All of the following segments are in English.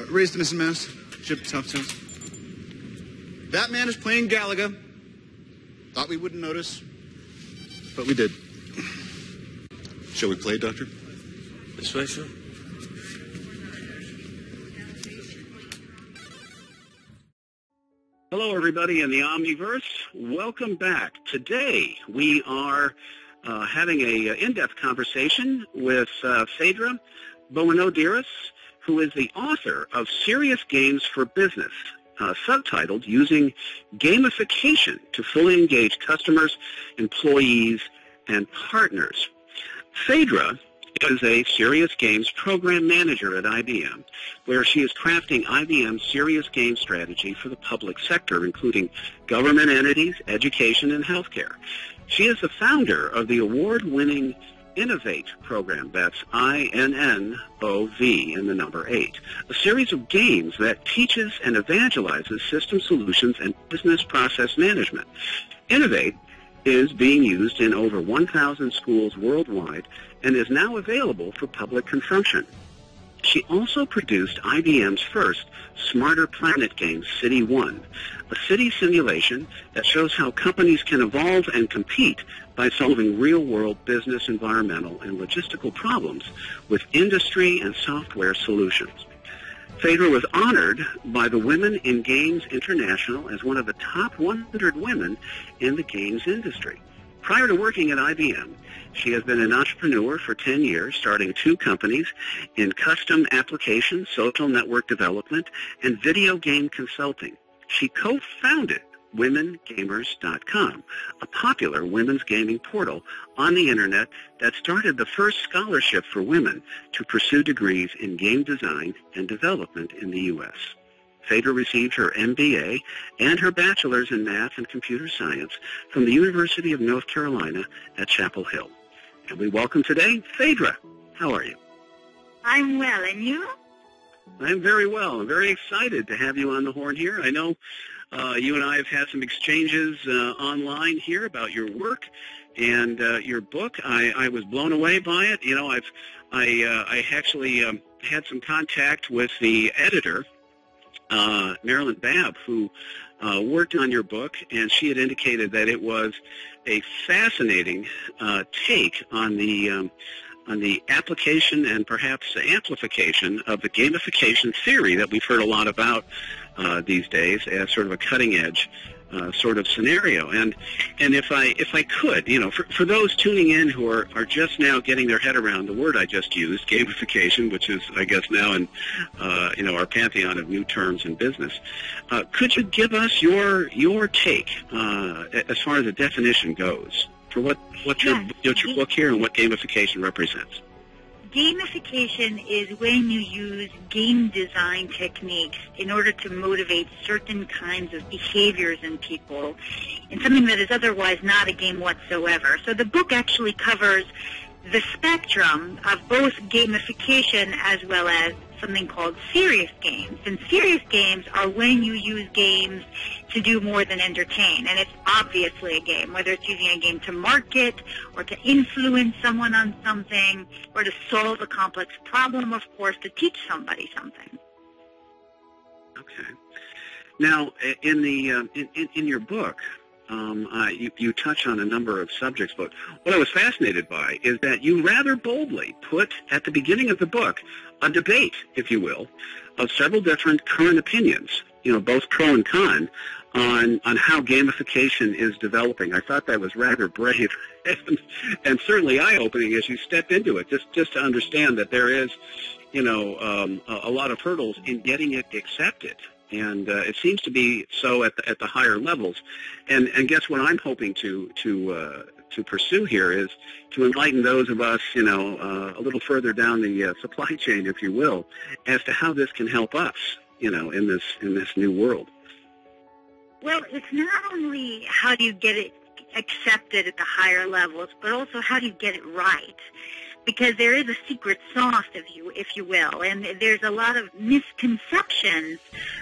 Raise the missing mouse. Chip top toes. That man is playing Galaga. Thought we wouldn't notice, but we did. Shall we play, Doctor? This way, sir. Hello, everybody in the Omniverse. Welcome back. Today, we are having an in-depth conversation with Phaedra Boinodiris, who is the author of Serious Games for Business, subtitled Using Gamification to Fully Engage Customers, Employees, and Partners. Phaedra is a serious games program manager at IBM, where she is crafting IBM's serious game strategy for the public sector, including government entities, education, and healthcare. She is the founder of the award-winning Innovate program, that's INNOV and the number 8, a series of games that teaches and evangelizes system solutions and business process management. Innovate is being used in over 1,000 schools worldwide and is now available for public consumption. She also produced IBM's first Smarter Planet game, City One, a city simulation that shows how companies can evolve and compete by solving real-world business, environmental, and logistical problems with industry and software solutions. Phaedra was honored by the Women in Games International as one of the top 100 women in the games industry. Prior to working at IBM, she has been an entrepreneur for 10 years, starting 2 companies in custom application, social network development, and video game consulting. She co-founded WomenGamers.com, a popular women's gaming portal on the Internet that started the first scholarship for women to pursue degrees in game design and development in the U.S. Phaedra received her MBA and her bachelor's in math and computer science from the University of North Carolina at Chapel Hill. And we welcome today Phaedra. How are you? I'm well, and you? I'm very well. I'm very excited to have you on the horn here. I know you and I have had some exchanges online here about your work and your book. I was blown away by it. You know, I actually had some contact with the editor, Marilyn Babb, who worked on your book, and she had indicated that it was a fascinating take on the application and perhaps amplification of the gamification theory that we've heard a lot about these days as sort of a cutting-edge sort of scenario. And if I could, you know, for those tuning in who are just now getting their head around the word I just used, gamification, which is, I guess, now in our pantheon of new terms in business, could you give us your take as far as the definition goes for what's your book here and what gamification represents? Gamification is when you use game design techniques in order to motivate certain kinds of behaviors in people in something that is otherwise not a game whatsoever. So the book actually covers the spectrum of both gamification as well as something called serious games. And serious games are when you use games to do more than entertain. And it's obviously a game, whether it's using a game to market or to influence someone on something or to solve a complex problem, of course, to teach somebody something. Okay. Now, in your book, you touch on a number of subjects, but what I was fascinated by is that you rather boldly put at the beginning of the book a debate, if you will, of several different current opinions, you know, both pro and con, on how gamification is developing. I thought that was rather brave and certainly eye-opening as you step into it, just to understand that there is, you know, a lot of hurdles in getting it accepted. And it seems to be so at the higher levels. And guess what I'm hoping to pursue here is to enlighten those of us, you know, a little further down the supply chain, if you will, as to how this can help us, you know, in this new world. Well, it's not only how do you get it accepted at the higher levels, but also how do you get it right? Because there is a secret sauce, if you will, and there's a lot of misconceptions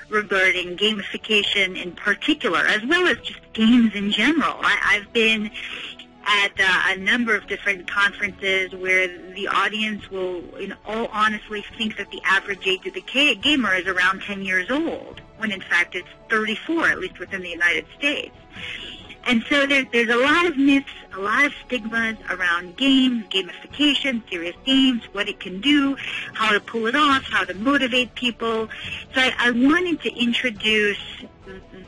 regarding gamification in particular, as well as just games in general. I've been at a number of different conferences where the audience will, in all honestly, think that the average age of the gamer is around 10 years old, when in fact it's 34, at least within the United States. And so there's a lot of myths, a lot of stigmas around games, gamification, serious games, what it can do, how to pull it off, how to motivate people. So I wanted to introduce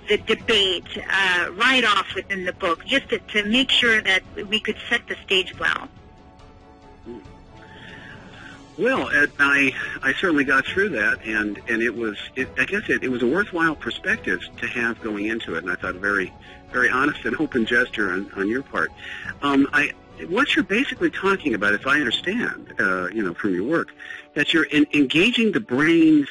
the debate right off within the book, just to make sure that we could set the stage well. Well, I certainly got through that, and it was a worthwhile perspective to have going into it, and I thought a very, very honest and open gesture on your part. What you're basically talking about, if I understand, from your work, that you're engaging the brain's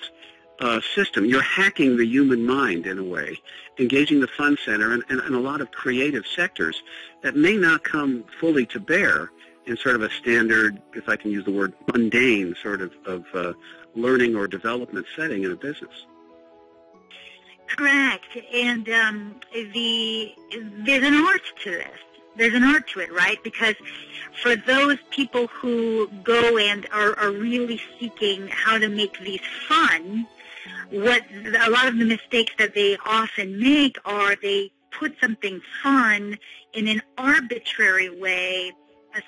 system. You're hacking the human mind in a way, engaging the fun center and a lot of creative sectors that may not come fully to bear in sort of a standard, if I can use the word, mundane sort of learning or development setting in a business. Correct. And there's an art to this. There's an art to it, right? Because for those people who go and are really seeking how to make these fun, what a lot of the mistakes that they often make are they put something fun in an arbitrary way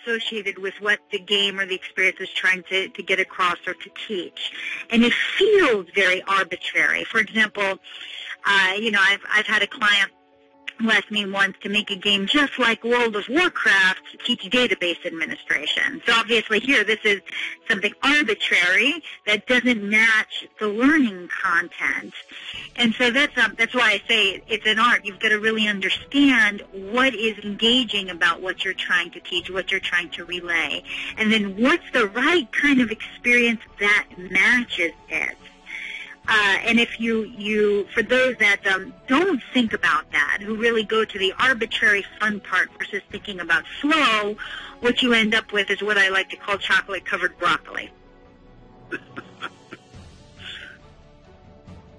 associated with what the game or the experience is trying to get across or to teach. And it feels very arbitrary. For example, I've had a client who asked me once to make a game just like World of Warcraft to teach database administration. So obviously here this is something arbitrary that doesn't match the learning content. And so that's why I say it's an art. You've got to really understand what is engaging about what you're trying to teach, what you're trying to relay. And then what's the right kind of experience that matches it. And if you for those that don't think about that, who really go to the arbitrary fun part versus thinking about flow, what you end up with is what I like to call chocolate-covered broccoli.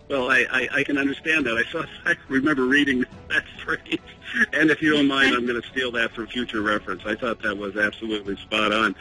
Well, I can understand that. I remember reading that phrase, and if you don't mind, I'm going to steal that for future reference. I thought that was absolutely spot on.